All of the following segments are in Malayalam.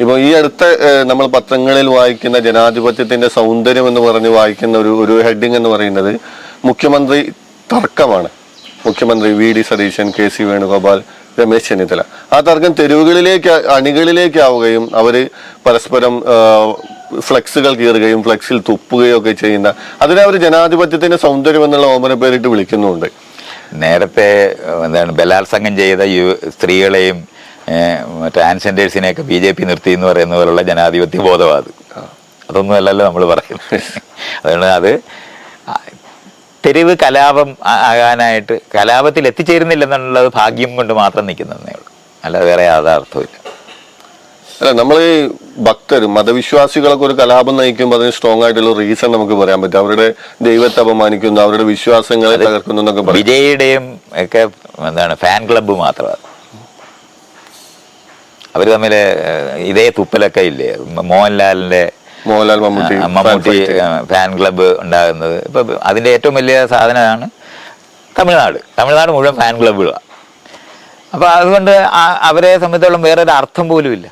ഇപ്പൊ ഈ അടുത്ത നമ്മൾ പത്രങ്ങളിൽ വായിക്കുന്ന ജനാധിപത്യത്തിന്റെ സൗന്ദര്യം എന്ന് പറഞ്ഞ് വായിക്കുന്ന ഒരു ഹെഡിങ് എന്ന് പറയുന്നത് മുഖ്യമന്ത്രി തർക്കമാണ്. മുഖ്യമന്ത്രി VD സതീശൻ, KC വേണുഗോപാൽ, രമേശ് ചെന്നിത്തല. ആ തർക്കം തെരുവുകളിലേക്ക് അണികളിലേക്കാവുകയും അവര് പരസ്പരം ഫ്ലെക്സുകൾ കീറുകയും ഫ്ലെക്സിൽ തുപ്പുകയും ഒക്കെ ചെയ്യുന്ന അതിനെ അവർ ജനാധിപത്യത്തിന്റെ സൗന്ദര്യം എന്നുള്ള ഓമന പേരിട്ട് വിളിക്കുന്നുണ്ട്. നേരത്തെ എന്താണ് ബലാത്സംഗം ചെയ്ത സ്ത്രീകളെയും ട്രാൻസ്ജെൻഡേഴ്സിനെയൊക്കെ BJP നിർത്തി എന്ന് പറയുന്ന പോലുള്ള ജനാധിപത്യ ബോധമാണ്. അതൊന്നും അല്ലല്ലോ നമ്മൾ പറയുന്നത്. അതുകൊണ്ട് അത് തെരുവ് കലാപം ആകാനായിട്ട് കലാപത്തിൽ എത്തിച്ചേരുന്നില്ലെന്നുള്ളത് ഭാഗ്യം കൊണ്ട് മാത്രം നിൽക്കുന്നതേ ഉള്ളൂ, അല്ലാതെ വേറെ യാതൊരു അർത്ഥമില്ല. അല്ല, നമ്മൾ ഭക്തരും മതവിശ്വാസികളൊക്കെ ഒരു കലാപം നയിക്കുമ്പോൾ അതിന് സ്ട്രോങ് ആയിട്ടുള്ള റീസൺ നമുക്ക് പറയാൻ പറ്റും. അവരുടെ ദൈവത്തെ അപമാനിക്കുന്നു, അവരുടെ വിശ്വാസങ്ങളെ തകർക്കുന്നു എന്നൊക്കെ പറയും. വിജയുടെയും ഒക്കെ എന്താണ് ഫാൻ ക്ലബ്ബ് മാത്രമാണ്. അവർ തമ്മിൽ ഇതേ തുപ്പലൊക്കെ ഇല്ലേ? മോഹൻലാൽ മമ്മൂട്ടി ഫാൻ ക്ലബ്ബ് ഉണ്ടാകുന്നത് ഇപ്പൊ അതിന്റെ ഏറ്റവും വലിയ സാധനമാണ് തമിഴ്നാട് മുഴുവൻ ഫാൻ ക്ലബ്ബുകളാണ്. അപ്പൊ അതുകൊണ്ട് അവരെ സംബന്ധിച്ചോളം വേറൊരു അർത്ഥം പോലും ഇല്ല.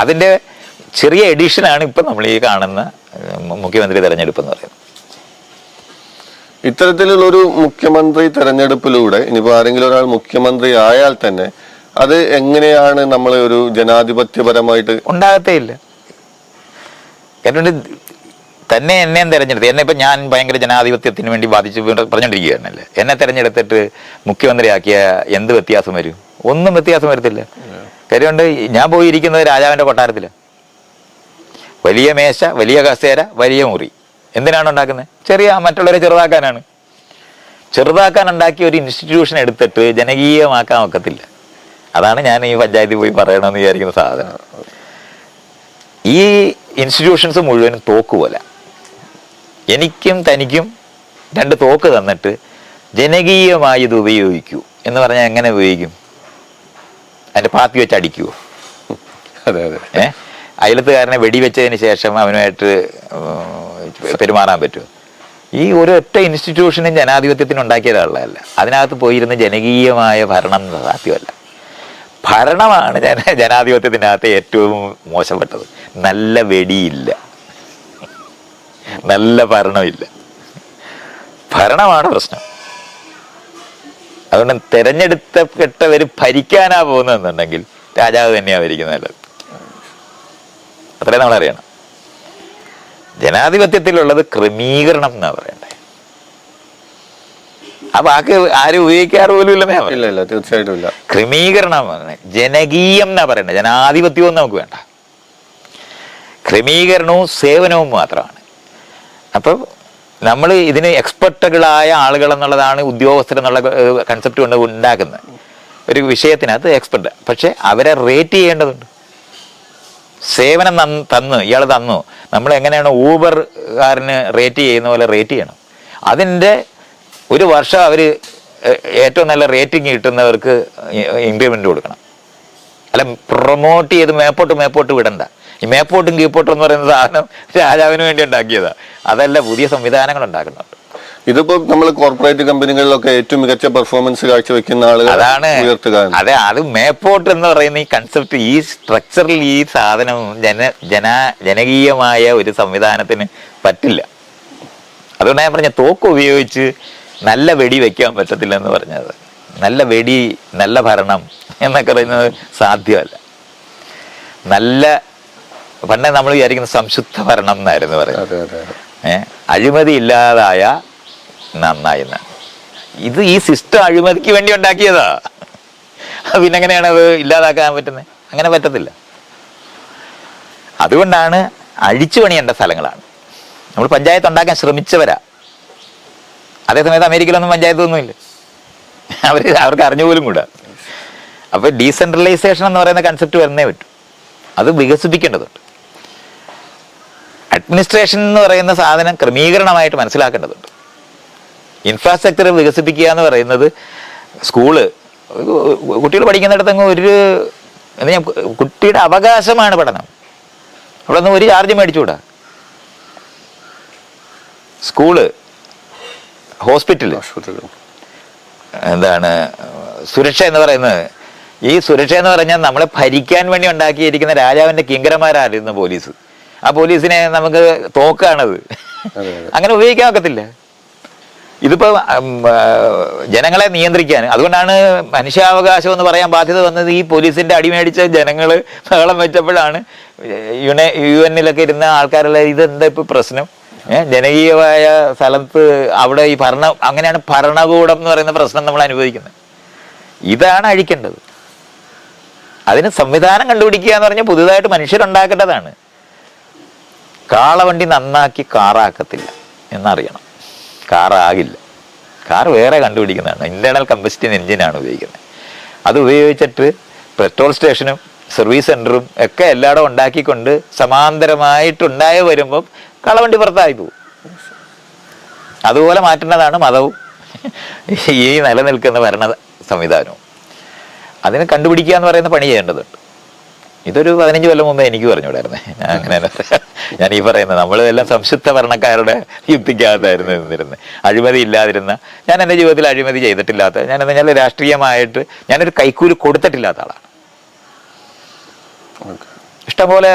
അതിന്റെ ചെറിയ എഡിഷനാണ് ഇപ്പൊ നമ്മൾ ഈ കാണുന്ന മുഖ്യമന്ത്രി തെരഞ്ഞെടുപ്പ് എന്ന് പറയുന്നത്. ഇത്തരത്തിലുള്ള ഒരു മുഖ്യമന്ത്രി തെരഞ്ഞെടുപ്പിലൂടെ ഇനിയിപ്പോ ആരെങ്കിലും ഒരാൾ മുഖ്യമന്ത്രി ആയാൽ തന്നെ അത് എങ്ങനെയാണ് നമ്മൾ ഒരു ജനാധിപത്യപരമായിട്ട് ഉണ്ടാകത്തേ ഇല്ല. കാരണം തന്നെ എന്നെയും തെരഞ്ഞെടുത്ത് ഇപ്പൊ ഞാൻ ഭയങ്കര ജനാധിപത്യത്തിന് വേണ്ടി ബാധിച്ച് പറഞ്ഞോണ്ടിരിക്കുകയാണല്ലേ. എന്നെ തെരഞ്ഞെടുത്തിട്ട് മുഖ്യമന്ത്രിയാക്കിയ എന്ത് വ്യത്യാസം വരും? ഒന്നും വ്യത്യാസം വരത്തില്ല. കാര്യമുണ്ട്, ഞാൻ പോയിരിക്കുന്നത് രാജാവിന്റെ കൊട്ടാരത്തില്. വലിയ മേശ, വലിയ കസേര, വലിയ മുറി. എന്തിനാണ് ഉണ്ടാക്കുന്നത്? മറ്റുള്ളവരെ ചെറുതാക്കാൻ ഉണ്ടാക്കിയ ഒരു ഇൻസ്റ്റിറ്റ്യൂഷൻ എടുത്തിട്ട് ജനകീയമാക്കാൻ ഒക്കത്തില്ല. അതാണ് ഞാൻ ഈ പഞ്ചായത്തിൽ പോയി പറയണമെന്ന് വിചാരിക്കുന്ന സാധനം. ഈ ഇൻസ്റ്റിറ്റ്യൂഷൻസ് മുഴുവനും തോക്ക് പോലെ. എനിക്കും തനിക്കും 2 തോക്ക് തന്നിട്ട് ജനകീയമായി ഇത് ഉപയോഗിക്കൂ എന്ന് പറഞ്ഞാൽ എങ്ങനെ ഉപയോഗിക്കും? അതിന്റെ പാത്തി വെച്ച് അടിക്കുവോ? അയലത്തുകാരനെ വെടിവെച്ചതിന് ശേഷം അവനുമായിട്ട് പെരുമാറാൻ പറ്റുമോ? ഈ ഒരൊറ്റ ഇൻസ്റ്റിറ്റ്യൂഷനും ജനാധിപത്യത്തിന് ഉണ്ടാക്കിയതല്ല. അതിനകത്ത് പോയിരുന്ന് ജനകീയമായ ഭരണം സാധ്യമല്ല. ഭരണമാണ് ജനാധിപത്യത്തിനകത്ത് ഏറ്റവും മോശപ്പെട്ടത്. നല്ല വെടിയില്ല, നല്ല ഭരണമില്ല, ഭരണമാണ് പ്രശ്നം. അതുകൊണ്ട് തെരഞ്ഞെടുക്കപ്പെട്ടവർ ഭരിക്കാനാ പോകുന്നതെന്നുണ്ടെങ്കിൽ രാജാവ് തന്നെയാണ് ഭരിക്കുന്നത്. അത്രയും നമ്മളറിയണം. ജനാധിപത്യത്തിലുള്ളത് ക്രമീകരണം എന്നാ പറയണ്ടേ. ആ വാക്ക് ആരും ഉപയോഗിക്കാറ് പോലും ഇല്ല. തീർച്ചയായിട്ടും ഇല്ല. ക്രമീകരണം, ജനകീയം എന്നാ പറയണ്ടേ. ജനാധിപത്യവും നമുക്ക് വേണ്ട. ക്രമീകരണവും സേവനവും മാത്രമാണ്. അപ്പൊ നമ്മൾ ഇതിന് എക്സ്പെർട്ടുകളായ ആളുകൾ എന്നുള്ളതാണ് ഉദ്യോഗസ്ഥർ എന്നുള്ള കൺസെപ്റ്റ് കൊണ്ട് ഉണ്ടാക്കുന്നത്. ഒരു വിഷയത്തിനകത്ത് എക്സ്പെർട്ട്. പക്ഷെ അവരെ റേറ്റ് ചെയ്യേണ്ടതുണ്ട്. സേവനം ഇയാൾ തന്നു, നമ്മൾ എങ്ങനെയാണ് ഊബർകാരന് റേറ്റ് ചെയ്യുന്ന പോലെ റേറ്റ് ചെയ്യണം. അതിൻ്റെ ഒരു വർഷം അവർ ഏറ്റവും നല്ല റേറ്റിംഗ് കിട്ടുന്നവർക്ക് ഇൻക്രിമെന്റ് കൊടുക്കണം. അല്ല, പ്രൊമോട്ട് ചെയ്ത് മേപ്പോട്ട് വിടണ്ട. ഈ മേപ്പോട്ടും കീപ്പോട്ടും എന്ന് പറയുന്ന സാധനം രാജാവിന് വേണ്ടി ഉണ്ടാക്കിയതാ. അതല്ല, പുതിയ സംവിധാനങ്ങൾ ഉണ്ടാക്കുന്നുണ്ട്. ഇതിപ്പോ നമ്മൾ കോർപ്പറേറ്റ് കമ്പനികളിലൊക്കെ ഏറ്റവും മികച്ച പെർഫോമൻസ് കാഴ്ചവെക്കുന്ന ആളുകൾ അതാണ്. അതെ, അത് മേപ്പോട്ട് എന്ന് പറയുന്ന ഈ കൺസെപ്റ്റ്, ഈ സ്ട്രക്ചറിൽ ഈ സാധനം ജനകീയമായ ഒരു സംവിധാനത്തിന് പറ്റില്ല. അതുകൊണ്ട് ഞാൻ പറഞ്ഞ തോക്ക് ഉപയോഗിച്ച് നല്ല വെടി വെക്കാൻ പറ്റത്തില്ല എന്ന് പറഞ്ഞത്. നല്ല വെടി, നല്ല ഭരണം എന്നൊക്കെ പറയുന്നത് സാധ്യമല്ല. പണ്ടേ നമ്മൾ വിചാരിക്കുന്ന സംശുദ്ധ ഭരണം എന്നായിരുന്നു പറയുന്നത്. അഴിമതി ഇല്ലാതായ നന്നായി. ഈ സിസ്റ്റം അഴിമതിക്ക് വേണ്ടി ഉണ്ടാക്കിയതാ. പിന്നെ എങ്ങനെയാണ് അത് ഇല്ലാതാക്കാൻ പറ്റുന്നത്? അങ്ങനെ പറ്റത്തില്ല. അതുകൊണ്ടാണ് അഴിച്ചു പണിയേണ്ട സ്ഥലങ്ങളാണ്. നമ്മൾ പഞ്ചായത്ത് ഉണ്ടാക്കാൻ ശ്രമിച്ചവരാ. അതേസമയത്ത് അമേരിക്കയിലൊന്നും പഞ്ചായത്തൊന്നുമില്ല. അവർക്ക് അറിഞ്ഞുപോലും കൂടാ. അപ്പൊ ഡീസെൻട്രലൈസേഷൻ എന്ന് പറയുന്ന കൺസെപ്റ്റ് വരുന്നേ പറ്റും. അത് വികസിപ്പിക്കേണ്ടതുണ്ട്. അഡ്മിനിസ്ട്രേഷൻ എന്ന് പറയുന്ന സാധനം ക്രമീകരണമായിട്ട് മനസ്സിലാക്കേണ്ടതുണ്ട്. ഇൻഫ്രാസ്ട്രക്ചർ വികസിപ്പിക്കുക എന്ന് പറയുന്നത് സ്കൂള് കുട്ടികൾ പഠിക്കുന്നിടത്തെങ്ങും കുട്ടിയുടെ അവകാശമാണ് പഠനം. അവിടെ നിന്ന് ഒരു ചാർജ് മേടിച്ചുകൂടാ. സ്കൂള്, ഹോസ്പിറ്റൽ, സുരക്ഷ എന്ന് പറയുന്നത് ഈ സുരക്ഷ എന്ന് പറഞ്ഞാൽ നമ്മളെ ഭരിക്കാൻ വേണ്ടി ഉണ്ടാക്കിയിരിക്കുന്ന രാജാവിന്റെ കിങ്കരന്മാരായിരുന്നു പോലീസ്. ആ പോലീസിനെ നമുക്ക് തോക്കാണത്, അങ്ങനെ ഉപയോഗിക്കാൻ ഒക്കത്തില്ല. ഇതിപ്പോ ജനങ്ങളെ നിയന്ത്രിക്കാൻ, അതുകൊണ്ടാണ് മനുഷ്യാവകാശം എന്ന് പറയാൻ ബാധ്യത വന്നത്. ഈ പോലീസിന്റെ അടിമേടിച്ച ജനങ്ങൾ ബഹളം വെച്ചപ്പോഴാണ് UN-ലൊക്കെ ഇരുന്ന ആൾക്കാരെല്ലാം ഇതെന്താ ഇപ്പൊ പ്രശ്നം, ജനകീയമായ സ്ഥലത്ത് അവിടെ ഈ അങ്ങനെയാണ് ഭരണകൂടം എന്ന് പറയുന്ന പ്രശ്നം നമ്മൾ അനുഭവിക്കുന്നത്. ഇതാണ് അഴിക്കേണ്ടത്. അതിന് സംവിധാനം കണ്ടുപിടിക്കുക എന്ന് പറഞ്ഞാൽ പുതുതായിട്ട് മനുഷ്യരുണ്ടാക്കേണ്ടതാണ്. കാളവണ്ടി നന്നാക്കി കാറാക്കത്തില്ല എന്നറിയണം. കാറാകില്ല. കാർ വേറെ കണ്ടുപിടിക്കുന്നതാണ്, ഇന്റേണൽ കമ്പസ്റ്റൻ എഞ്ചിനാണ് ഉപയോഗിക്കുന്നത്. അത് ഉപയോഗിച്ചിട്ട് പെട്രോൾ സ്റ്റേഷനും സർവീസ് സെന്ററും ഒക്കെ എല്ലായിടും ഉണ്ടാക്കിക്കൊണ്ട് സമാന്തരമായിട്ടുണ്ടായി വരുമ്പം കളവണ്ടി പുറത്തായി പോകും. അതുപോലെ മാറ്റേണ്ടതാണ് മതവും ഈ നിലനിൽക്കുന്ന ഭരണ സംവിധാനവും. അതിനെ കണ്ടുപിടിക്കുക എന്ന് പറയുന്ന പണി ചെയ്യേണ്ടതുണ്ട്. ഇതൊരു 15 കൊല്ലം മുമ്പേ എനിക്ക് പറഞ്ഞുകൂടായിരുന്നേ. ഞാൻ ഈ പറയുന്നത് നമ്മളെല്ലാം സംശുദ്ധ ഭരണക്കാരുടെ യുക്തിക്കകത്തായിരുന്നു നിന്നിരുന്നത്. അഴിമതി ഇല്ലാതിരുന്ന, ഞാൻ എൻ്റെ ജീവിതത്തിൽ അഴിമതി ചെയ്തിട്ടില്ലാത്ത, ഞാനെന്ന് പറഞ്ഞാൽ രാഷ്ട്രീയമായിട്ട് ഞാനൊരു കൈക്കൂലി കൊടുത്തിട്ടില്ലാത്ത ആളാണ്. ഇഷ്ടംപോലെ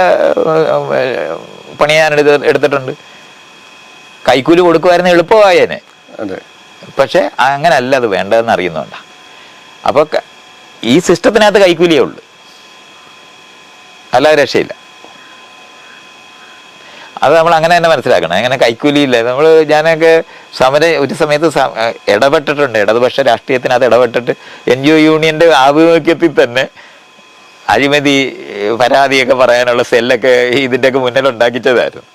പണി ഞാൻ എടുത്തിട്ടുണ്ട്. കൈക്കൂലി കൊടുക്കുമായിരുന്നു, എളുപ്പമായേനെ. പക്ഷെ അങ്ങനല്ല അത് വേണ്ടതെന്ന് അറിയുന്നുണ്ട. അപ്പോൾ ഈ സിസ്റ്റത്തിനകത്ത് കൈക്കൂലിയേ ഉള്ളൂ, അല്ലാതെ രക്ഷയില്ല. അത് നമ്മൾ അങ്ങനെ തന്നെ മനസ്സിലാക്കണം. അങ്ങനെ കൈക്കൂലിയില്ല. ഞാനൊക്കെ ഒരു സമയത്ത് ഇടപെട്ടിട്ടുണ്ട്, ഇടതുപക്ഷ രാഷ്ട്രീയത്തിനകത്ത് ഇടപെട്ടിട്ട് NGO യൂണിയന്റെ ആഭിമുഖ്യത്തിൽ തന്നെ അഴിമതി പരാതിയൊക്കെ പറയാനുള്ള സെല്ലൊക്കെ ഇതിൻ്റെയൊക്കെ മുന്നിൽ ഉണ്ടാക്കിച്ചതായിരുന്നു.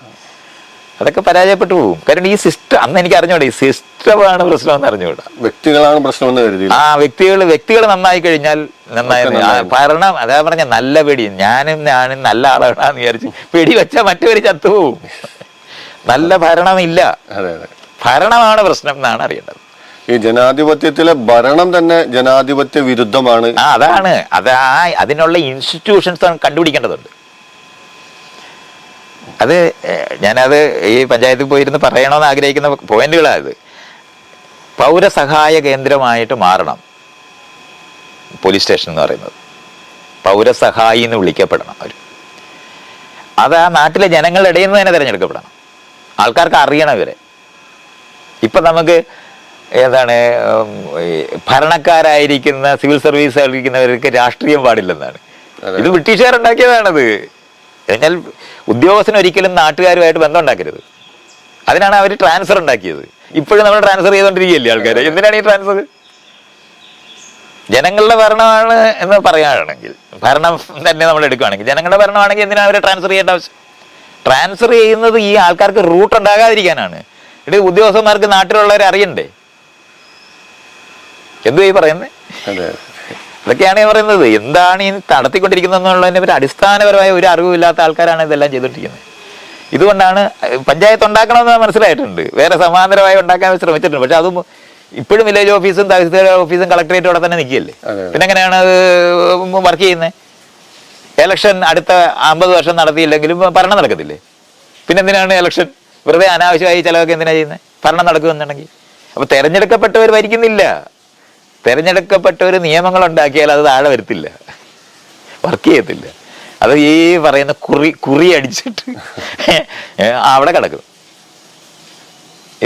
അതൊക്കെ പരാജയപ്പെട്ടു പോകും. കാരണം ഈ സിസ്റ്റം അന്ന് എനിക്ക് അറിഞ്ഞൂടാ, ഈ സിസ്റ്റമാണ് പ്രശ്നമെന്ന് അറിഞ്ഞുകൂടാ. വ്യക്തികളാണ് പ്രശ്നമെന്ന് കരുതി. വ്യക്തികൾ നന്നായി കഴിഞ്ഞാൽ നന്നായി. ഭരണം അതാ പറഞ്ഞ നല്ല പേടി, ഞാനും നല്ല ആളാണെന്ന് വിചാരിച്ച് പേടി വെച്ചാൽ മറ്റവര് ചത്തുപോകും. നല്ല ഭരണമില്ല, ഭരണമാണ് പ്രശ്നം എന്നാണ് അറിയേണ്ടത്. ഈ ജനാധിപത്യത്തിലെ ഭരണം തന്നെ ജനാധിപത്യ വിരുദ്ധമാണ്. അതാണ് അതിനുള്ള ഇൻസ്റ്റിറ്റ്യൂഷൻസ് കണ്ടുപിടിക്കേണ്ടതുണ്ട്. അത് ഞാനത് ഈ പഞ്ചായത്തിൽ പോയിരുന്ന് പറയണമെന്ന് ആഗ്രഹിക്കുന്ന പോയിന്റുകളായത്. പൗരസഹായ കേന്ദ്രമായിട്ട് മാറണം പോലീസ് സ്റ്റേഷൻ എന്ന് പറയുന്നത്. പൗരസഹായി എന്ന് വിളിക്കപ്പെടണം അവർ. അത് ആ നാട്ടിലെ ജനങ്ങളുടെ ഇടയിൽ നിന്ന് തന്നെ തിരഞ്ഞെടുക്കപ്പെടണം. ആൾക്കാർക്ക് അറിയണം ഇവരെ. ഇപ്പം നമുക്ക് ഭരണക്കാരായിരിക്കുന്ന സിവിൽ സർവീസ് ആയിരിക്കുന്നവർക്ക് രാഷ്ട്രീയം പാടില്ലെന്നാണ്. ഇത് ബ്രിട്ടീഷുകാരുണ്ടാക്കിയതാണത്. എന്നാൽ ഉദ്യോഗസ്ഥന് ഒരിക്കലും നാട്ടുകാരുമായിട്ട് ബന്ധം ഉണ്ടാക്കരുത്. അതിനാണ് അവർ ട്രാൻസ്ഫർ ഉണ്ടാക്കിയത്. ഇപ്പോഴും നമ്മൾ ട്രാൻസ്ഫർ ചെയ്തുകൊണ്ടിരിക്കുകയല്ലേ ആൾക്കാരെ. എന്തിനാണ് ഈ ട്രാൻസ്ഫർ? ജനങ്ങളുടെ ഭരണമാണ് എന്ന് പറയുകയാണെങ്കിൽ, ഭരണം തന്നെ നമ്മൾ എടുക്കുകയാണെങ്കിൽ, ജനങ്ങളുടെ ഭരണമാണെങ്കിൽ എന്തിനാണ് അവരെ ട്രാൻസ്ഫർ ചെയ്യേണ്ട ആവശ്യം? ട്രാൻസ്ഫർ ചെയ്യുന്നത് ഈ ആൾക്കാർക്ക് റൂട്ട് ഉണ്ടാകാതിരിക്കാനാണ്. ഇത് ഉദ്യോഗസ്ഥന്മാർക്ക് നാട്ടിലുള്ളവരെ അറിയണ്ടേ? എന്തു ഈ പറയുന്നത്? ഇതൊക്കെയാണ് ഞാൻ പറയുന്നത്. എന്താണ് ഈ നടത്തിക്കൊണ്ടിരിക്കുന്നതെന്നുള്ളതിനെ പറ്റി അടിസ്ഥാനപരമായ ഒരു അറിവില്ലാത്ത ആൾക്കാരാണ് ഇതെല്ലാം ചെയ്തുകൊണ്ടിരിക്കുന്നത്. ഇതുകൊണ്ടാണ് പഞ്ചായത്ത് ഉണ്ടാക്കണമെന്ന് മനസ്സിലായിട്ടുണ്ട്, വേറെ സമാന്തരമായി ഉണ്ടാക്കാൻ ശ്രമിച്ചിട്ടുണ്ട്. പക്ഷെ അതും ഇപ്പോഴും വില്ലേജ് ഓഫീസും തഹസിൽദാർ ഓഫീസും കളക്ടറേറ്റും അവിടെ തന്നെ നിൽക്കുകയല്ലേ. പിന്നെ എങ്ങനെയാണ് അത് വർക്ക് ചെയ്യുന്നത്? എലക്ഷൻ അടുത്ത 50 വർഷം നടത്തിയില്ലെങ്കിലും ഭരണം നടക്കത്തില്ലേ? പിന്നെ എന്തിനാണ് എലക്ഷൻ? വെറുതെ അനാവശ്യമായി ചിലവൊക്കെ എന്തിനാ ചെയ്യുന്നത്? ഭരണം നടക്കുമെന്നുണ്ടെങ്കിൽ. അപ്പൊ തെരഞ്ഞെടുക്കപ്പെട്ടവർ ഭരിക്കുന്നില്ല. തെരഞ്ഞെടുക്കപ്പെട്ടവർ നിയമങ്ങൾ ഉണ്ടാക്കിയാൽ അത് താഴെ വരത്തില്ല, വർക്ക് ചെയ്യത്തില്ല. അത് ഈ പറയുന്ന കുറി അടിച്ചിട്ട് അവിടെ കിടക്കും.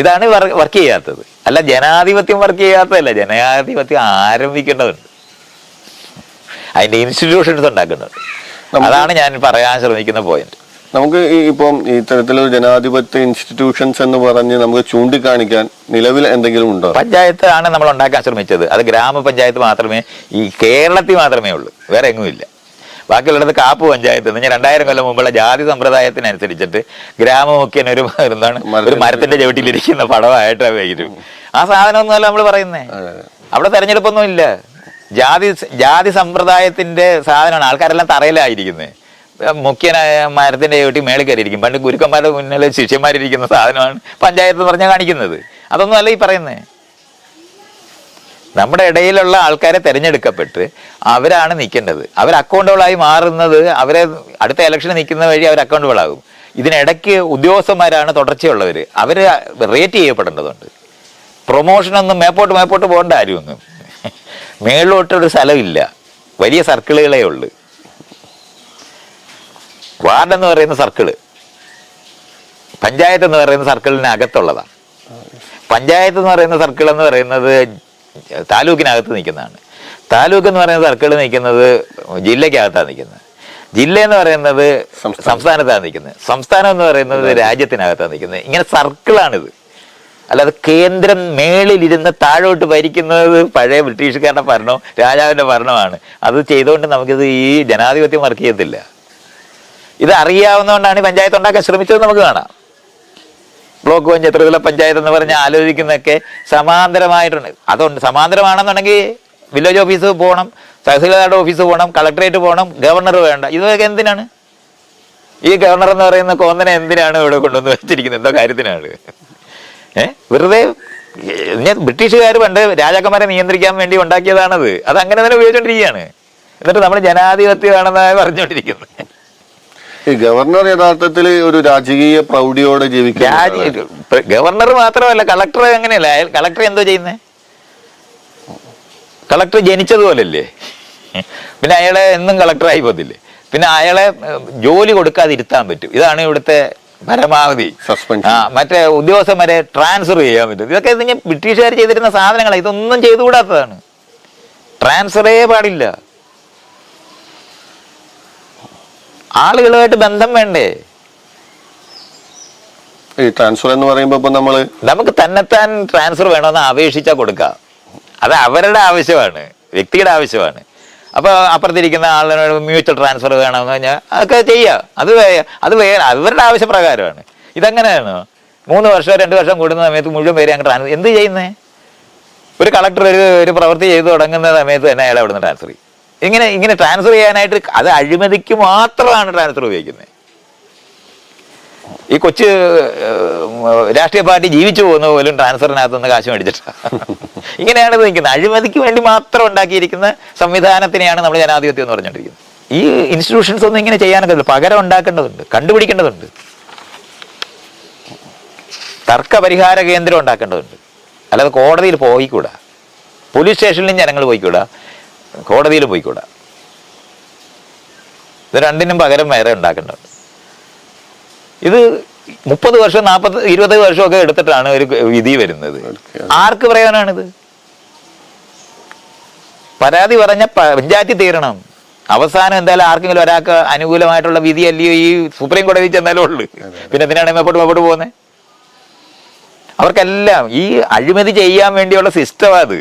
ഇതാണ് വർക്ക് ചെയ്യാത്തത്. അല്ല ജനാധിപത്യം വർക്ക് ചെയ്യാത്തതല്ല, ജനാധിപത്യം ആരംഭിക്കേണ്ടതുണ്ട്, അതിന്റെ ഇൻസ്റ്റിറ്റ്യൂഷൻസ് ഉണ്ടാക്കുന്നുണ്ട്. അതാണ് ഞാൻ പറയാൻ ശ്രമിക്കുന്ന പോയിന്റ്. നമുക്ക് ഇപ്പം ഇത്തരത്തിലൊരു ജനാധിപത്യ ഇൻസ്റ്റിറ്റ്യൂഷൻസ് എന്ന് പറഞ്ഞ് നമുക്ക് ചൂണ്ടിക്കാണിക്കാൻ നിലവിൽ എന്തെങ്കിലും ഉണ്ടോ? പഞ്ചായത്ത് ആണ് നമ്മൾ ഉണ്ടാക്കാൻ ശ്രമിച്ചത്. അത് ഗ്രാമപഞ്ചായത്ത് മാത്രമേ ഈ കേരളത്തിൽ മാത്രമേ ഉള്ളൂ, വേറെ എങ്ങുമില്ല. ബാക്കിയുള്ളത് കാപ്പ് പഞ്ചായത്ത് എന്ന് പറഞ്ഞാൽ 2000 കൊല്ലം മുമ്പുള്ള ജാതി സമ്പ്രദായത്തിനനുസരിച്ചിട്ട് ഗ്രാമമുഖ്യൻ ഒരു മരത്തിന്റെ ചവിട്ടിലിരിക്കുന്ന പടമായിട്ട് വരും. ആ സാധനമൊന്നുമല്ല നമ്മൾ പറയുന്നേ. അവിടെ തെരഞ്ഞെടുപ്പൊന്നും ഇല്ല. ജാതി സമ്പ്രദായത്തിന്റെ സാധനമാണ്. ആൾക്കാരെല്ലാം തറയിലായിരിക്കുന്നത്. മുഖ്യനായ മരത്തിന്റെ ചവിട്ടി മേളിൽ കയറിയിരിക്കും. പണ്ട് ഗുരുക്കന്മാരുടെ മുന്നിൽ ശിഷ്യന്മാരിരിക്കുന്ന സാധനമാണ് പഞ്ചായത്ത് എന്ന് പറഞ്ഞാൽ കാണിക്കുന്നത്. അതൊന്നും അല്ല ഈ പറയുന്നേ. നമ്മുടെ ഇടയിലുള്ള ആൾക്കാരെ തിരഞ്ഞെടുക്കപ്പെട്ട് അവരാണ് നിൽക്കേണ്ടത്. അവർ അക്കൗണ്ടബിളായി മാറുന്നത്, അവരെ അടുത്ത ഇലക്ഷന് നിൽക്കുന്ന വഴി അവർ അക്കൗണ്ടബിളാകും. ഇതിനിടയ്ക്ക് ഉദ്യോഗസ്ഥന്മാരാണ് തുടർച്ചയുള്ളവർ. Hour rate ചെയ്യപ്പെടേണ്ടതുണ്ട്. പ്രൊമോഷനൊന്നും മേപ്പോട്ട് പോകേണ്ട ആരും ഒന്നും. മേളിലോട്ടൊരു സ്ഥലമില്ല. വലിയ സർക്കിളുകളേ ഉള്ളു. വാർഡെന്ന് പറയുന്ന സർക്കിള് പഞ്ചായത്ത് എന്ന് പറയുന്ന സർക്കിളിനകത്തുള്ളതാണ്. പഞ്ചായത്ത് എന്ന് പറയുന്ന സർക്കിൾ എന്ന് പറയുന്നത് താലൂക്കിനകത്ത് നിൽക്കുന്നതാണ്. താലൂക്ക് എന്ന് പറയുന്ന സർക്കിൾ നിൽക്കുന്നത് ജില്ലയ്ക്കകത്താണ് നിൽക്കുന്നത്. ജില്ല എന്ന് പറയുന്നത് സംസ്ഥാനത്താണ് നിൽക്കുന്നത്. സംസ്ഥാനം എന്ന് പറയുന്നത് രാജ്യത്തിനകത്താണ് നിൽക്കുന്നത്. ഇങ്ങനെ സർക്കിളാണിത്. അല്ലാതെ കേന്ദ്രം മേളിലിരുന്ന് താഴോട്ട് ഭരിക്കുന്നത് പഴയ ബ്രിട്ടീഷുകാരുടെ ഭരണവും രാജാവിൻ്റെ ഭരണമാണ്. അത് ചെയ്തുകൊണ്ട് നമുക്കിത് ഈ ജനാധിപത്യം വർക്ക് ചെയ്യത്തില്ല. ഇത് അറിയാവുന്നതുകൊണ്ടാണ് ഈ പഞ്ചായത്ത് ഉണ്ടാക്കാൻ ശ്രമിച്ചത് നമുക്ക് കാണാം. ബ്ലോക്ക് പഞ്ചായത്ത്, ത്രിതല പഞ്ചായത്ത് എന്ന് പറഞ്ഞ് ആലോചിക്കുന്നതൊക്കെ സമാന്തരമായിട്ടുണ്ട്. അതുകൊണ്ട് സമാന്തരമാണെന്നുണ്ടെങ്കിൽ വില്ലേജ് ഓഫീസ് പോകണം, തഹസീൽദാരുടെ ഓഫീസ് പോകണം, കളക്ടറേറ്റ് പോകണം, ഗവർണർ വേണ്ട. ഇതൊക്കെ എന്തിനാണ്? ഈ ഗവർണർ എന്ന് പറയുന്ന കോന്തനെ എന്തിനാണ് ഇവിടെ കൊണ്ടുവന്ന് വെച്ചിരിക്കുന്നത്? എന്തോ കാര്യത്തിനാണ്? വെറുതെ ബ്രിട്ടീഷുകാർ പണ്ട് രാജാക്കന്മാരെ നിയന്ത്രിക്കാൻ വേണ്ടി ഉണ്ടാക്കിയതാണത്. അത് അങ്ങനെ തന്നെ ഉപയോഗിച്ചുകൊണ്ടിരിക്കുകയാണ്. എന്നിട്ട് നമ്മൾ ജനാധിപത്യമാണെന്നാണ് പറഞ്ഞുകൊണ്ടിരിക്കുന്നത്. ഈ ഗവർണർ യഥാർത്ഥത്തിൽ ഒരു രാജകീയ പ്രൗഢിയോടെ ജീവിക്കുക. ഗവർണർ മാത്രമല്ല, കളക്ടർ അങ്ങനെയല്ല. കളക്ടർ എന്തോ ചെയ്യുന്നേ? കളക്ടർ ജനിച്ചതുപോലല്ലേ? പിന്നെ അയാളെ എന്നും കളക്ടറായി പോകത്തില്ലേ? പിന്നെ അയാളെ ജോലി കൊടുക്കാതിരുത്താൻ പറ്റും. ഇതാണ് ഇവിടുത്തെ പരമാവധി. മറ്റേ ഉദ്യോഗസ്ഥന്മാരെ ട്രാൻസ്ഫർ ചെയ്യാൻ പറ്റും. ഇതൊക്കെ ഇതിന് ബ്രിട്ടീഷുകാർ ചെയ്തിരുന്ന സാധനങ്ങളാണ്. ഇതൊന്നും ചെയ്തുകൂടാത്തതാണ്. ട്രാൻസ്ഫറേ പാടില്ല. ആളുകളുമായിട്ട് ബന്ധം വേണ്ടേ? ഈ ട്രാൻസ്ഫർ എന്ന് പറയുമ്പോൾ നമുക്ക് തന്നെത്താൻ ട്രാൻസ്ഫർ വേണമെന്ന് അപേക്ഷിച്ചാൽ കൊടുക്കാം. അത് അവരുടെ ആവശ്യമാണ്, വ്യക്തിയുടെ ആവശ്യമാണ്. അപ്പോൾ അപ്പുറത്തിരിക്കുന്ന ആളിനോട് മ്യൂച്വൽ ട്രാൻസ്ഫർ വേണമെന്ന് പറഞ്ഞാൽ അതൊക്കെ ചെയ്യാം. അത് അവരുടെ ആവശ്യപ്രകാരമാണ്. ഇതെങ്ങനെയാണ് 3 വർഷം 2 വർഷം കൂടുന്ന സമയത്ത് മുഴുവൻ പേര് അങ്ങ് ട്രാൻസ്ഫർ എന്ത് ചെയ്യുന്നേ? ഒരു കളക്ടർ ഒരു പ്രവൃത്തി ചെയ്തു തുടങ്ങുന്ന സമയത്ത് തന്നെ അയാൾ അവിടെ നിന്ന് ട്രാൻസ്ഫർ ചെയ്യും. ഇങ്ങനെ ട്രാൻസ്ഫർ ചെയ്യാനായിട്ട് അത് അഴിമതിക്ക് മാത്രമാണ് ട്രാൻസ്ഫർ ഉപയോഗിക്കുന്നത്. ഈ കൊച്ചു രാഷ്ട്രീയ പാർട്ടി ജീവിച്ചു പോകുന്ന പോലും ട്രാൻസ്ഫറിനകത്തുനിന്ന് കാശ് മേടിച്ചിട്ടാണ്. ഇങ്ങനെയാണ് ഇത് നിൽക്കുന്നത്. അഴിമതിക്ക് വേണ്ടി മാത്രം ഉണ്ടാക്കിയിരിക്കുന്ന സംവിധാനത്തിനെയാണ് നമ്മൾ ജനാധിപത്യം എന്ന് പറഞ്ഞുകൊണ്ടിരിക്കുന്നത്. ഈ ഇൻസ്റ്റിറ്റ്യൂഷൻസ് ഒന്നും ഇങ്ങനെ ചെയ്യാനൊക്കെ പകരം ഉണ്ടാക്കേണ്ടതുണ്ട്, കണ്ടുപിടിക്കേണ്ടതുണ്ട്. തർക്ക പരിഹാര കേന്ദ്രം ഉണ്ടാക്കേണ്ടതുണ്ട്. അല്ലാതെ കോടതിയിൽ പോയിക്കൂടാ, പോലീസ് സ്റ്റേഷനിലും ജനങ്ങൾ പോയിക്കൂടാ, കോടതിയിലും പോയിക്കൂടാ. ഇത് രണ്ടിനും പകരം വേറെ ഉണ്ടാക്കേണ്ടതുണ്ട്. ഇത് 30 വർഷം 40 20 വർഷമൊക്കെ എടുത്തിട്ടാണ് ഒരു വിധി വരുന്നത്. ആർക്ക് പറയാനാണിത്? പരാതി പറഞ്ഞ പഞ്ചായത്തിൽ തീരണം. അവസാനം എന്തായാലും ആർക്കെങ്കിലും ഒരാൾക്ക് അനുകൂലമായിട്ടുള്ള വിധി അല്ലയോ ഈ സുപ്രീം കോടതി ചെന്നാലും ഉള്ളു. പിന്നെ എന്തിനാണ് മേപ്പോട്ട് പോകുന്നത്? അവർക്കെല്ലാം ഈ അഴിമതി ചെയ്യാൻ വേണ്ടിയുള്ള സിസ്റ്റം. അത്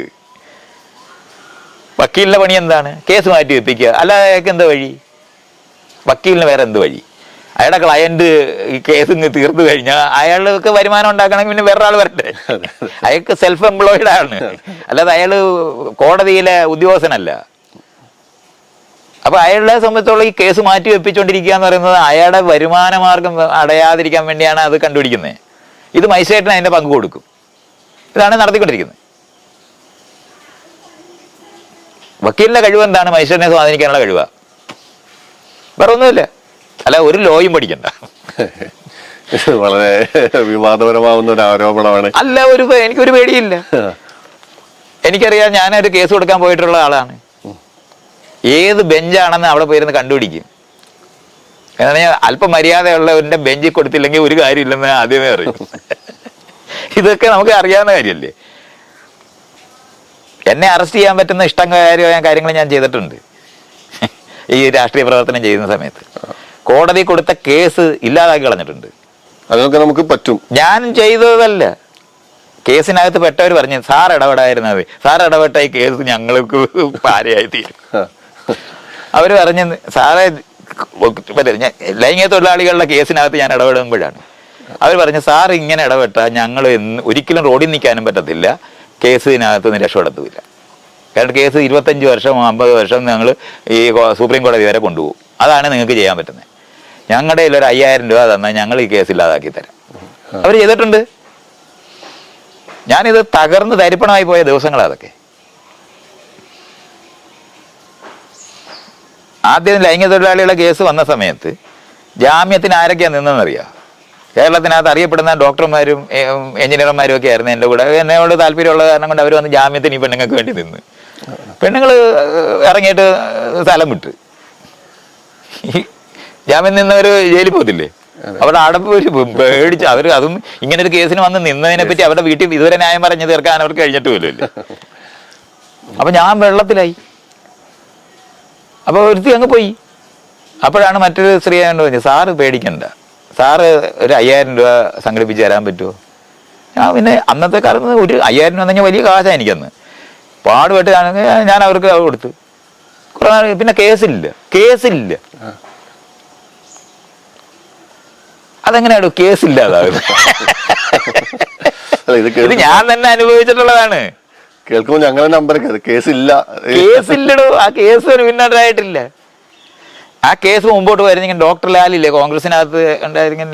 വക്കീലിന്റെ പണി എന്താണ്? കേസ് മാറ്റി വെപ്പിക്കുക. അല്ല, അയാൾക്ക് എന്താ വഴി? വക്കീലിന് വേറെ എന്ത് വഴി? അയാളുടെ ക്ലയന്റ് ഈ കേസ് തീർന്നു കഴിഞ്ഞാൽ അയാൾക്ക് വരുമാനം ഉണ്ടാക്കണമെങ്കിൽ പിന്നെ വേറെ ആൾ വരട്ടെ. അയാൾക്ക് സെൽഫ് എംപ്ലോയിഡ് ആണ്, അല്ലാതെ അയാൾ കോടതിയിലെ ഉദ്യോഗസ്ഥനല്ല. അപ്പൊ അയാളുടെ സംബന്ധിച്ചുള്ള ഈ കേസ് മാറ്റി വെപ്പിച്ചുകൊണ്ടിരിക്കുക എന്ന് പറയുന്നത് അയാളുടെ വരുമാന മാർഗം അടയാതിരിക്കാൻ വേണ്ടിയാണ് അത് കണ്ടുപിടിക്കുന്നത്. ഇത് മജിസ്ട്രേറ്റിന് അതിന്റെ പങ്ക് കൊടുക്കും. ഇതാണ് നടത്തിക്കൊണ്ടിരിക്കുന്നത്. വക്കീലിന്റെ കഴിവ് എന്താണ്? മജിസ്ട്രേറ്റിനെ സ്വാധീനിക്കാനുള്ള കഴിവാ, വേറെ ഒന്നുമില്ല. അല്ല, ഒരു ലോയും പഠിക്കണ്ട. വളരെ വിവാദപരമാവുന്ന ഒരു ആരോപണമാണ്. അല്ല, എനിക്കൊരു പേടിയില്ല. എനിക്കറിയാം, ഞാനൊരു കേസ് കൊടുക്കാൻ പോയിട്ടുള്ള ആളാണ്. ഏത് ബെഞ്ചാണെന്ന് അവിടെ പോയിരുന്ന് കണ്ടുപിടിക്കും. എന്നാൽ അല്പം മര്യാദയുള്ളവരുടെ ബെഞ്ചിൽ കൊടുത്തില്ലെങ്കിൽ ഒരു കാര്യമില്ലെന്ന് ആദ്യമേ അറിയും. ഇതൊക്കെ നമുക്ക് അറിയാവുന്ന കാര്യമല്ലേ. എന്നെ അറസ്റ്റ് ചെയ്യാൻ പറ്റുന്ന ഇഷ്ടംകാര്യമായ കാര്യങ്ങൾ ഞാൻ ചെയ്തിട്ടുണ്ട് ഈ രാഷ്ട്രീയ പ്രവർത്തനം ചെയ്യുന്ന സമയത്ത്. കോടതി കൊടുത്ത കേസ് ഇല്ലാതാക്കി കളഞ്ഞിട്ടുണ്ട്. അതൊക്കെ നമുക്ക് പറ്റും. ഞാൻ ചെയ്തതല്ല, കേസിനകത്ത് പെട്ടവർ പറഞ്ഞു സാർ ഇടപെടായിരുന്നത്, സാർ ഇടപെട്ട ഈ കേസ് ഞങ്ങൾക്ക് പാരയായി തീരും. അവര് പറഞ്ഞു സാറേ, ലൈംഗിക തൊഴിലാളികളുടെ കേസിനകത്ത് ഞാൻ ഇടപെടുമ്പോഴാണ് അവർ പറഞ്ഞു സാർ ഇങ്ങനെ ഇടപെട്ടാൽ ഞങ്ങൾ ഒരിക്കലും റോഡിൽ നിൽക്കാനും പറ്റത്തില്ല, കേസിനകത്ത് നിന്ന് രക്ഷപ്പെടത്തുമില്ല. കാരണം കേസ് 25 വർഷം 50 വർഷം ഞങ്ങൾ ഈ സുപ്രീം കോടതി വരെ കൊണ്ടുപോകും. അതാണ് നിങ്ങൾക്ക് ചെയ്യാൻ പറ്റുന്നത്. ഞങ്ങളുടെ കയ്യിൽ ഒരു 5000 രൂപ തന്നാൽ ഞങ്ങൾ ഈ കേസ് ഇല്ലാതാക്കി തരാം. അവർ ചെയ്തിട്ടുണ്ട്. ഞാനിത് തകർന്ന് തരിപ്പണമായി പോയ ദിവസങ്ങളാണ് അതൊക്കെ. ആദ്യം ലൈംഗിക തൊഴിലാളികളുടെ കേസ് വന്ന സമയത്ത് ജാമ്യത്തിന് ആരൊക്കെയാണ് നിന്നെന്നറിയാം? കേരളത്തിനകത്ത് അറിയപ്പെടുന്ന ഡോക്ടർമാരും എഞ്ചിനീയർമാരും ഒക്കെ ആയിരുന്നു എൻ്റെ കൂടെ. എന്നോട് താല്പര്യമുള്ള കാരണം കൊണ്ട് അവർ വന്ന് ജാമ്യത്തിന് ഈ പെണ്ണുങ്ങൾക്ക് വേണ്ടി നിന്ന്. പെണ്ണുങ്ങൾ ഇറങ്ങിയിട്ട് സ്ഥലം വിട്ട് ജാമ്യം നിന്നവർ ജയിലിൽ പോകത്തില്ലേ? അവരുടെ അടപ്പ് പേടിച്ച് അവർ അതും ഇങ്ങനെ ഒരു കേസിന് വന്ന് നിന്നതിനെ പറ്റി അവരുടെ വീട്ടിൽ ഇതുവരെ ന്യായം പറഞ്ഞു തീർക്കാൻ അവർക്ക് കഴിഞ്ഞിട്ട് പോലുമില്ല. അപ്പൊ ഞാൻ വെള്ളത്തിലായി. അപ്പൊ ഒരുത്തി അങ്ങ് പോയി. അപ്പോഴാണ് മറ്റൊരു സ്ത്രീ ആയതുകൊണ്ട് പറഞ്ഞു, സാറ് പേടിക്കണ്ട, സാറ് ഒരു 5000 രൂപ സംഘടിപ്പിച്ച് തരാൻ പറ്റുമോ? ഞാൻ പിന്നെ അന്നത്തെ കാലത്ത് ഒരു 5000 രൂപ എന്ന് വലിയ കാശാണ് എനിക്കന്ന്. പാടുപെട്ട് ഞാൻ അവർക്ക് കൊടുത്തു. കുറെ നാൾ പിന്നെ കേസില്ല. അതെങ്ങനെയാണോ കേസില്ലാതാകുന്നത്? ഇത് ഞാൻ തന്നെ അനുഭവിച്ചിട്ടുള്ളതാണ്. കേൾക്കുമ്പോൾ ഞങ്ങളുടെ നമ്പർ കേസില്ലടോ. ആ കേസ് ഒരു വിന്നറായിട്ടില്ല. ആ കേസ് മുമ്പോട്ട് വരുന്നെങ്കിൽ ഡോക്ടർ ലാലില്ലേ, കോൺഗ്രസിനകത്ത് ഉണ്ടായിരിക്കും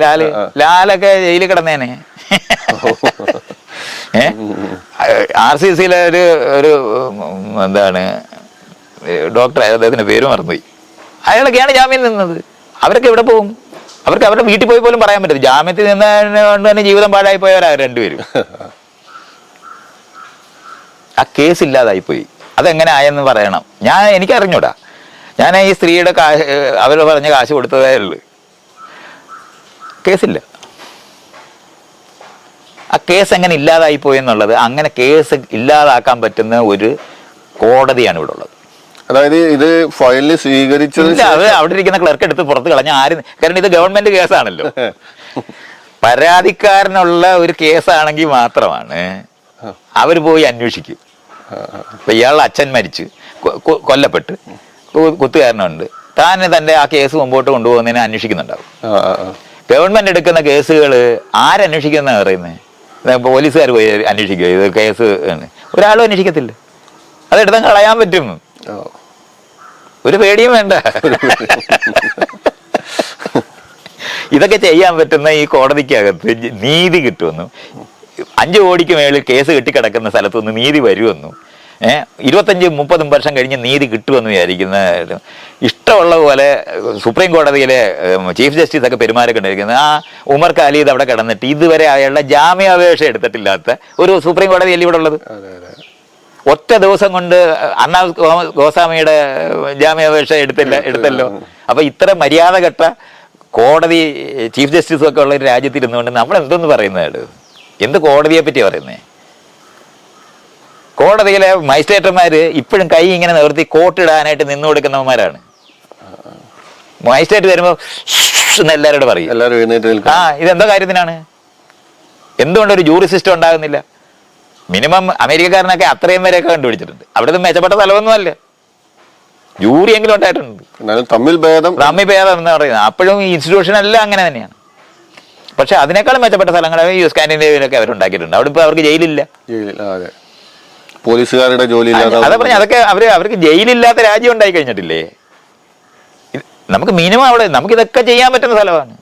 ലാലൊക്കെ ജയിലിൽ കിടന്നേനെ. RCCയിലെ ഒരു എന്താണ് ഡോക്ടർ, അദ്ദേഹത്തിന്റെ പേര് മറന്നുപോയി, അയാളൊക്കെയാണ് ജാമ്യം നിന്നത്. അവരൊക്കെ എവിടെ പോകും? അവർക്ക് അവരുടെ വീട്ടിൽ പോയി പോലും പറയാൻ പറ്റും. ജാമ്യത്തിൽ നിന്നുകൊണ്ട് തന്നെ ജീവിതം പാഴായി പോയവരാ രണ്ടുപേരും. ആ കേസ് ഇല്ലാതായിപ്പോയി. അതെങ്ങനെ ആയെന്ന് പറയണം. എനിക്കറിഞ്ഞൂടാ. ഞാൻ ഈ സ്ത്രീയുടെ അവർ പറഞ്ഞ കാശ് കൊടുത്തതേ ഉള്ളൂ. കേസില്ല. ആ കേസ് എങ്ങനെ ഇല്ലാതായിപ്പോയി എന്നുള്ളത്, അങ്ങനെ കേസ് ഇല്ലാതാക്കാൻ പറ്റുന്ന ഒരു കോടതിയാണ് ഇവിടെ ഉള്ളത്. അതായത് ഇത് ഫയലിൽ സ്വീകരിച്ചത് അത് അവിടെ ഇരിക്കുന്ന ക്ലർക്ക് എടുത്ത് പുറത്ത് കളഞ്ഞ ആരും, കാരണം ഇത് ഗവൺമെന്റ് കേസാണല്ലോ. പരാതിക്കാരനുള്ള ഒരു കേസാണെങ്കിൽ മാത്രമാണ് അവർ പോയി അന്വേഷിക്കും. ഇപ്പൊ ഇയാളുടെ അച്ഛൻ മരിച്ച് കൊല്ലപ്പെട്ട് കുത്തുകാരനുണ്ട്, താൻ തന്റെ ആ കേസ് മുമ്പോട്ട് കൊണ്ടുപോകുന്നതിനെ അന്വേഷിക്കുന്നുണ്ടാവും. ഗവൺമെന്റ് എടുക്കുന്ന കേസുകൾ ആരന്വേഷിക്കുന്ന പറയുന്നത്? പോലീസുകാർ പോയി അന്വേഷിക്കുക ഇത് കേസ്? ഒരാളും അന്വേഷിക്കത്തില്ല. അതെടുത്താൽ കളയാൻ പറ്റും. ഒരു പേടിയും വേണ്ട. ഇതൊക്കെ ചെയ്യാൻ പറ്റുന്ന ഈ കോടതിക്കകത്ത് നീതി കിട്ടുമെന്നും 5 കോടിക്ക് മേളിൽ കേസ് കെട്ടിക്കിടക്കുന്ന സ്ഥലത്തുനിന്ന് നീതി വരുമെന്നും 25-30 വർഷം കഴിഞ്ഞ് നീതി കിട്ടുമെന്ന് വിചാരിക്കുന്ന ഇഷ്ടമുള്ള പോലെ സുപ്രീം കോടതിയിലെ ചീഫ് ജസ്റ്റിസ് ഒക്കെ പെരുമാറിക്കൊണ്ടിരിക്കുന്നത്. ആ ഉമർ ഖാലിദ് അവിടെ കിടന്നിട്ട് ഇതുവരെ അയാളുടെ ജാമ്യാപേക്ഷ എടുത്തിട്ടില്ലാത്ത ഒരു സുപ്രീം കോടതിയല്ലേ ഇവിടെ ഉള്ളത്? ഒറ്റ ദിവസം കൊണ്ട് അർണാബ് ഗോസ്വാമിയുടെ ജാമ്യാപേക്ഷ എടുത്തല്ലോ. അപ്പൊ ഇത്ര മര്യാദ കെട്ട കോടതി ചീഫ് ജസ്റ്റിസും ഒക്കെ ഉള്ള ഒരു രാജ്യത്തിരുന്നുകൊണ്ട് നമ്മൾ എന്തെന്ന് പറയുന്നത്? എന്ത് കോടതിയെ പറ്റി പറയുന്നേ? കോടതിയിലെ മജിസ്ട്രേറ്റർമാര് ഇപ്പോഴും കൈ ഇങ്ങനെ നിവർത്തി കോട്ടിടാനായിട്ട് നിന്നു കൊടുക്കുന്നവന്മാരാണ്. മജിസ്ട്രേറ്റ് വരുമ്പോ എന്ന് എല്ലാവരോടും പറയും. ഇതെന്തോ കാര്യത്തിനാണ്? എന്തുകൊണ്ടൊരു ജൂറി സിസ്റ്റം ഉണ്ടാകുന്നില്ല? മിനിമം അമേരിക്കക്കാരനൊക്കെ അത്രയും വരെയൊക്കെ കണ്ടുപിടിച്ചിട്ടുണ്ട്. അവിടെ മെച്ചപ്പെട്ട സ്ഥലമൊന്നും അല്ല. ജൂറി എങ്കിലും ഉണ്ടായിട്ടുണ്ട്. തമ്മിൽ ഭേദം എന്ന് പറയുന്നത് അപ്പോഴും ഇൻസ്റ്റിറ്റ്യൂഷൻ എല്ലാം അങ്ങനെ തന്നെയാണ്. പക്ഷെ അതിനേക്കാളും മെച്ചപ്പെട്ട സ്ഥലങ്ങൾ സ്കാൻഡിനേവിയയിലൊക്കെ അവരുണ്ടാക്കിയിട്ടുണ്ട്. അവിടെ ഇപ്പൊ അവർക്ക് ജയിലില്ല. പോലീസുകാരുടെ ജോലി അതാ പറഞ്ഞ അതൊക്കെ അവർക്ക് ജയിലില്ലാത്ത രാജ്യം ഉണ്ടായി കഴിഞ്ഞിട്ടില്ലേ? നമുക്ക് മിനിമം അവിടെ നമുക്ക് ഇതൊക്കെ ചെയ്യാൻ പറ്റുന്ന സ്ഥലമാണ്.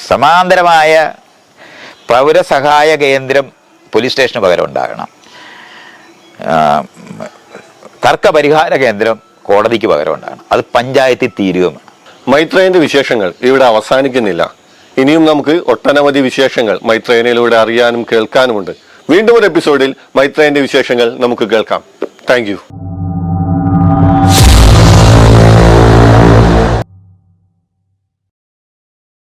സമാന്തരമായ പൗരസഹായ കേന്ദ്രം പോലീസ് സ്റ്റേഷന് പകരം ഉണ്ടാകണം. തർക്ക പരിഹാര കേന്ദ്രം കോടതിക്ക് പകരം ഉണ്ടാകണം. അത് പഞ്ചായത്തിൽ തീരുകയും. മൈത്രേയന്റെ വിശേഷങ്ങൾ ഇവിടെ അവസാനിക്കുന്നില്ല. ഇനിയും നമുക്ക് ഒട്ടനവധി വിശേഷങ്ങൾ മൈത്രേയനിലൂടെ അറിയാനും കേൾക്കാനുമുണ്ട്. വീണ്ടും ഒരു എപ്പിസോഡിൽ മൈത്രേയന്റെ വിശേഷങ്ങൾ നമുക്ക് കേൾക്കാം. Thank you.